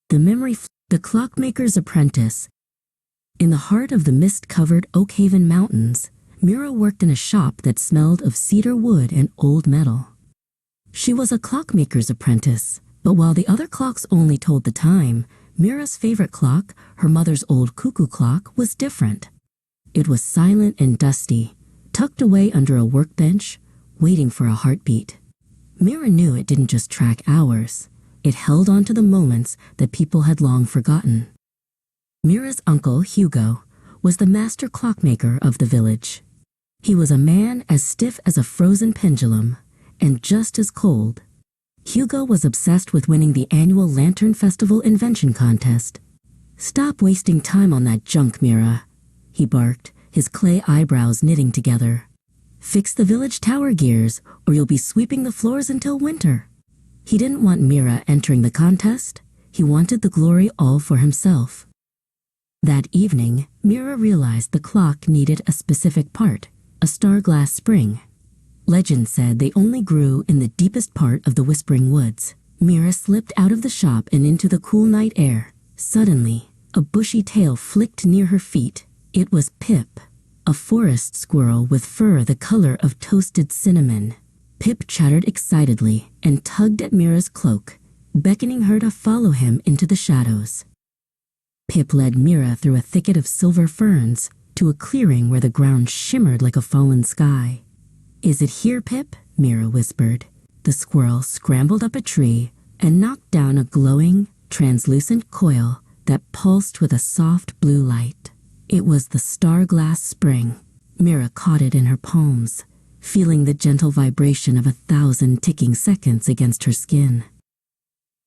The Clockmaker's Apprentice. In the heart of the mist-covered Oakhaven Mountains, Mira worked in a shop that smelled of cedar wood and old metal. She was a clockmaker's apprentice, but while the other clocks only told the time, Mira's favorite clock, her mother's old cuckoo clock, was different. It was silent and dusty, tucked away under a workbench, waiting for a heartbeat. Mira knew it didn't just track hours. It held on to the moments that people had long forgotten. Mira's uncle, Hugo, was the master clockmaker of the village. He was a man as stiff as a frozen pendulum and just as cold. Hugo was obsessed with winning the annual Lantern Festival invention contest. "Stop wasting time on that junk, Mira," he barked, his clay eyebrows knitting together. "Fix the village tower gears, or you'll be sweeping the floors until winter." He didn't want Mira entering the contest. He wanted the glory all for himself. That evening, Mira realized the clock needed a specific part, a star-glass spring. Legend said they only grew in the deepest part of the Whispering Woods. Mira slipped out of the shop and into the cool night air. Suddenly, a bushy tail flicked near her feet. It was Pip, a forest squirrel with fur the color of toasted cinnamon. Pip chattered excitedly and tugged at Mira's cloak, beckoning her to follow him into the shadows. Pip led Mira through a thicket of silver ferns to a clearing where the ground shimmered like a fallen sky. "Is it here, Pip?" Mira whispered. The squirrel scrambled up a tree and knocked down a glowing, translucent coil that pulsed with a soft blue light. It was the star-glass spring. Mira caught it in her palms, feeling the gentle vibration of 1,000 ticking seconds against her skin.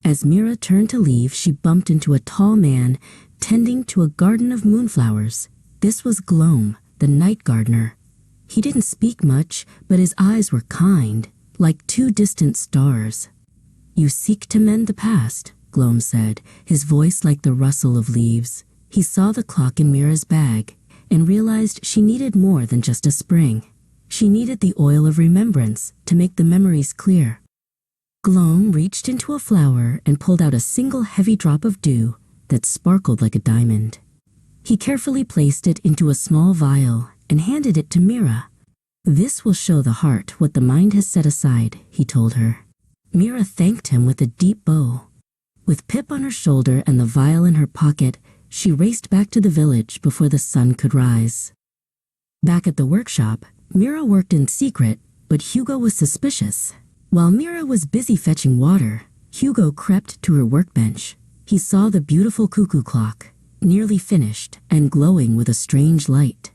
As Mira turned to leave, she bumped into a tall man tending to a garden of moonflowers. This was Gloam, the night gardener. He didn't speak much, but his eyes were kind, like two distant stars. "You seek to mend the past," Gloam said, his voice like the rustle of leaves. He saw the clock in Mira's bag and realized she needed more than just a spring. She needed the oil of remembrance to make the memories clear. Gloam reached into a flower and pulled out a single heavy drop of dew that sparkled like a diamond. He carefully placed it into a small vial and handed it to Mira. "This will show the heart what the mind has set aside," he told her. Mira thanked him with a deep bow. With Pip on her shoulder and the vial in her pocket, she raced back to the village before the sun could rise. Back at the workshop, Mira worked in secret, but Hugo was suspicious. While Mira was busy fetching water, Hugo crept to her workbench. He saw the beautiful cuckoo clock, nearly finished and glowing with a strange light.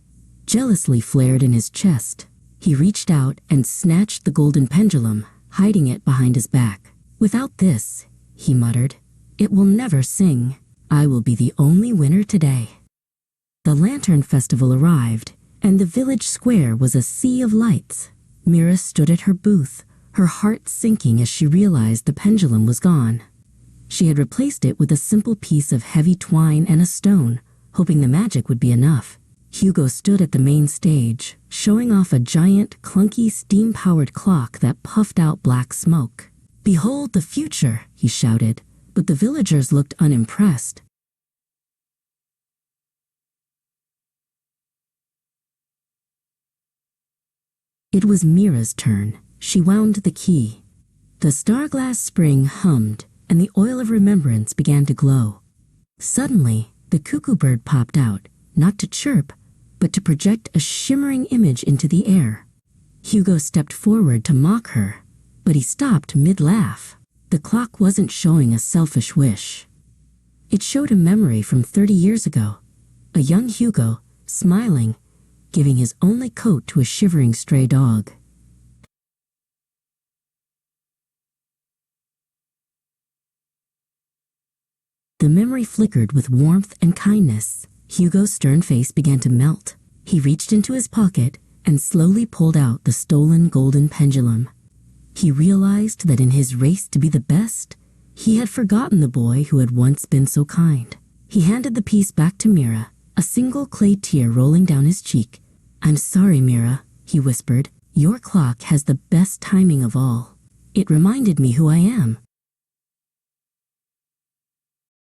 Jealously flared in his chest. He reached out and snatched the golden pendulum, hiding it behind his back. "Without this," he muttered, "it will never sing. I will be the only winner today." The Lantern Festival arrived, and the village square was a sea of lights. Mira stood at her booth, her heart sinking as she realized the pendulum was gone. She had replaced it with a simple piece of heavy twine and a stone, hoping the magic would be enough. Hugo stood at the main stage, showing off a giant, clunky, steam-powered clock that puffed out black smoke. "Behold the future," he shouted, but the villagers looked unimpressed. It was Mira's turn. She wound the key. The star-glass spring hummed, and the oil of remembrance began to glow. Suddenly, the cuckoo bird popped out, not to chirp, but to project a shimmering image into the air. Hugo stepped forward to mock her, but he stopped mid-laugh. The clock wasn't showing a selfish wish. It showed a memory from 30 years ago, a young Hugo, smiling, giving his only coat to a shivering stray dog. The memory flickered with warmth and kindness. Hugo's stern face began to melt. He reached into his pocket and slowly pulled out the stolen golden pendulum. He realized that in his race to be the best, he had forgotten the boy who had once been so kind. He handed the piece back to Mira, a single clay tear rolling down his cheek. "I'm sorry, Mira," he whispered. "Your clock has the best timing of all. It reminded me who I am."